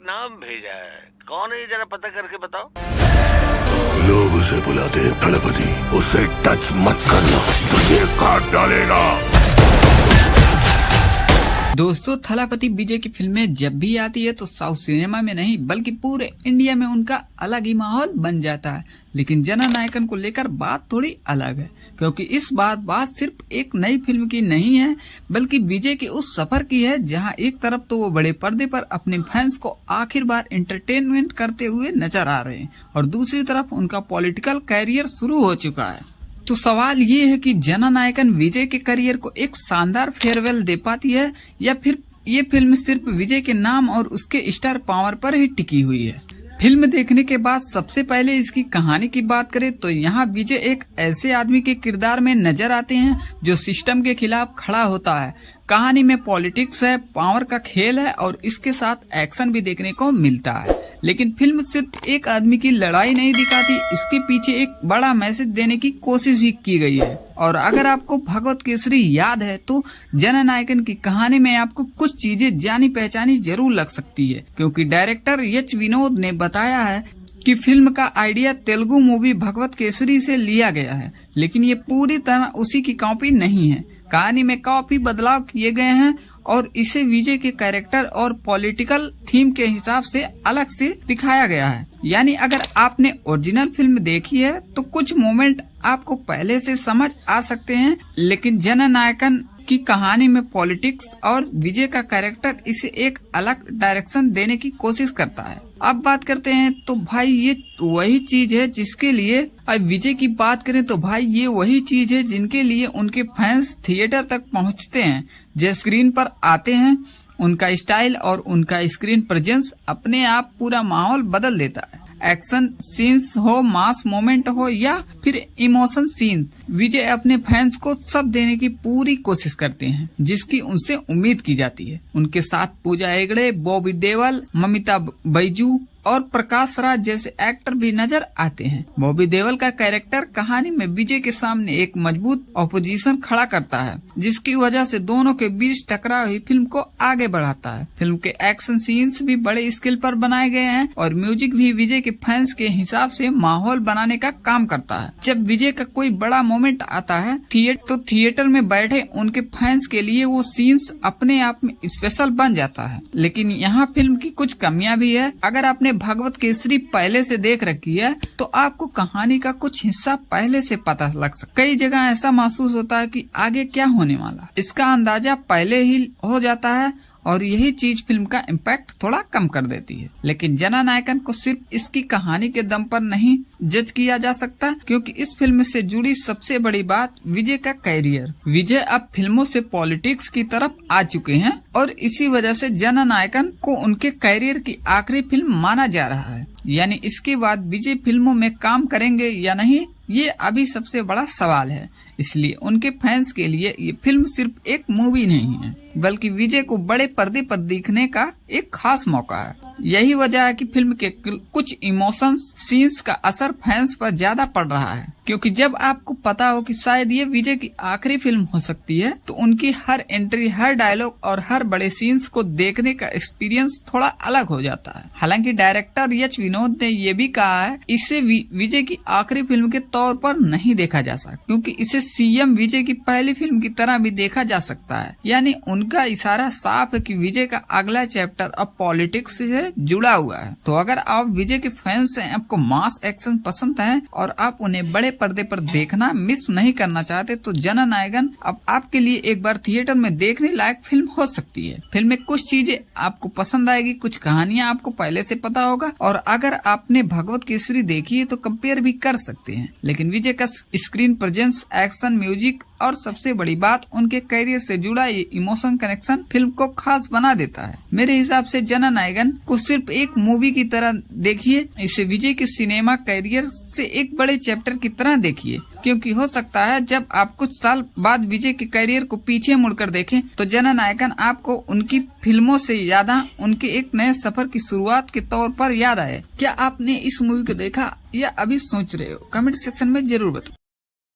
नाम भेजा है। कौन है ये जरा पता करके बताओ। लोग उसे बुलाते हैं थलपति। उसे टच मत करना, तुझे काट डालेगा। दोस्तों, थलापति विजय की फिल्में जब भी आती है तो साउथ सिनेमा में नहीं बल्कि पूरे इंडिया में उनका अलग ही माहौल बन जाता है। लेकिन जननायकन को लेकर बात थोड़ी अलग है, क्योंकि इस बार बात सिर्फ एक नई फिल्म की नहीं है बल्कि विजय के उस सफर की है जहां एक तरफ तो वो बड़े पर्दे पर अपने फैंस को आखिर बार एंटरटेनमेंट करते हुए नजर आ रहे हैं और दूसरी तरफ उनका पॉलिटिकल कैरियर शुरू हो चुका है। तो सवाल ये है कि जननायकन विजय के करियर को एक शानदार फेयरवेल दे पाती है या फिर ये फिल्म सिर्फ विजय के नाम और उसके स्टार पावर पर ही टिकी हुई है। फिल्म देखने के बाद सबसे पहले इसकी कहानी की बात करें तो यहाँ विजय एक ऐसे आदमी के किरदार में नजर आते हैं जो सिस्टम के खिलाफ खड़ा होता है। कहानी में पॉलिटिक्स है, पावर का खेल है और इसके साथ एक्शन भी देखने को मिलता है। लेकिन फिल्म सिर्फ एक आदमी की लड़ाई नहीं दिखाती, इसके पीछे एक बड़ा मैसेज देने की कोशिश भी की गई है। और अगर आपको भगवत केसरी याद है तो जननायकन की कहानी में आपको कुछ चीजें जानी पहचानी जरूर लग सकती है, क्योंकि डायरेक्टर एच विनोद ने बताया है कि फिल्म का आइडिया तेलुगु मूवी भगवत केसरी से लिया गया है, लेकिन ये पूरी तरह उसी की कॉपी नहीं है। कहानी में काफी बदलाव किए गए हैं और इसे विजय के कैरेक्टर और पॉलिटिकल थीम के हिसाब से अलग से दिखाया गया है। यानी अगर आपने ओरिजिनल फिल्म देखी है तो कुछ मोमेंट आपको पहले से समझ आ सकते हैं, लेकिन जननायकन की कहानी में पॉलिटिक्स और विजय का कैरेक्टर इसे एक अलग डायरेक्शन देने की कोशिश करता है। अब बात करते हैं तो भाई ये वही चीज है जिसके लिए, अब विजय की बात करें तो भाई ये वही चीज है जिनके लिए उनके फैंस थिएटर तक पहुंचते हैं, जो स्क्रीन पर आते हैं। उनका स्टाइल और उनका स्क्रीन प्रेजेंस अपने आप पूरा माहौल बदल देता है। एक्शन सीन्स हो, मास मोमेंट हो या फिर इमोशन सीन्स, विजय अपने फैंस को सब देने की पूरी कोशिश करते हैं जिसकी उनसे उम्मीद की जाती है। उनके साथ पूजा हेगड़े, बॉबी देओल, ममिता बैजू और प्रकाश राज जैसे एक्टर भी नजर आते हैं। बॉबी देओल का कैरेक्टर कहानी में विजय के सामने एक मजबूत ऑपोजिशन खड़ा करता है, जिसकी वजह से दोनों के बीच टकराव ही फिल्म को आगे बढ़ाता है। फिल्म के एक्शन सीन्स भी बड़े स्केल पर बनाए गए हैं और म्यूजिक भी विजय के फैंस के हिसाब से माहौल बनाने का काम करता है। जब विजय का कोई बड़ा मोमेंट आता है तो थिएटर में बैठे उनके फैंस के लिए वो सीन्स अपने आप में स्पेशल बन जाता है। लेकिन यहाँ फिल्म की कुछ कमियां भी है। अगर आपने भगवत केसरी पहले से देख रखी है तो आपको कहानी का कुछ हिस्सा पहले से पता लग सकता है। कई जगह ऐसा महसूस होता है कि आगे क्या होने वाला, इसका अंदाजा पहले ही हो जाता है और यही चीज फिल्म का इम्पैक्ट थोड़ा कम कर देती है। लेकिन जननायकन को सिर्फ इसकी कहानी के दम पर नहीं जज किया जा सकता, क्योंकि इस फिल्म से जुड़ी सबसे बड़ी बात विजय का कैरियर। विजय अब फिल्मों से पॉलिटिक्स की तरफ आ चुके हैं और इसी वजह से जननायकन को उनके कैरियर की आखिरी फिल्म माना जा रहा है। यानी इसके बाद विजय फिल्मों में काम करेंगे या नहीं, ये अभी सबसे बड़ा सवाल है। इसलिए उनके फैंस के लिए ये फिल्म सिर्फ एक मूवी नहीं है बल्कि विजय को बड़े पर्दे पर देखने का एक खास मौका है। यही वजह है कि फिल्म के कुछ इमोशन सीन्स का असर फैंस पर ज्यादा पड़ रहा है, क्योंकि जब आपको पता हो कि शायद ये विजय की आखिरी फिल्म हो सकती है तो उनकी हर एंट्री, हर डायलॉग और हर बड़े सीन्स को देखने का एक्सपीरियंस थोड़ा अलग हो जाता है। हालांकि डायरेक्टर एच विनोद ने ये भी कहा है इसे विजय की आखिरी फिल्म के तौर पर नहीं देखा जा सकता, क्योंकि इसे सीएम विजय की पहली फिल्म की तरह भी देखा जा सकता है। यानी उनका इशारा साफ है कि विजय का अगला चैप्टर अब पॉलिटिक्स से जुड़ा हुआ है। तो अगर आप विजय के फैंस हैं, आपको मास एक्शन पसंद है और आप उन्हें बड़े पर्दे पर देखना मिस नहीं करना चाहते तो जननायकन अब आपके लिए एक बार थिएटर में देखने लायक फिल्म हो सकती है। फिल्म में कुछ चीजें आपको पसंद आएगी, कुछ कहानियां आपको पहले से पता होगा और अगर आपने भगवत केसरी देखी है तो कंपेयर भी कर सकते हैं। लेकिन विजय का स्क्रीन प्रेजेंस, एक्शन, म्यूजिक और सबसे बड़ी बात उनके कैरियर से जुड़ा ये इमोशन कनेक्शन फिल्म को खास बना देता है। मेरे हिसाब से जननायकन को सिर्फ एक मूवी की तरह देखिए, इसे विजय के सिनेमा कैरियर से एक बड़े चैप्टर की तरह देखिए, क्योंकि हो सकता है जब आप कुछ साल बाद विजय के कैरियर को पीछे मुड़कर देखें तो जननायकन आपको उनकी फिल्मों से ज्यादा उनके एक नए सफर की शुरुआत के तौर पर याद आए। क्या आपने इस मूवी को देखा या अभी सोच रहे हो? कमेंट सेक्शन में जरूर बताओ।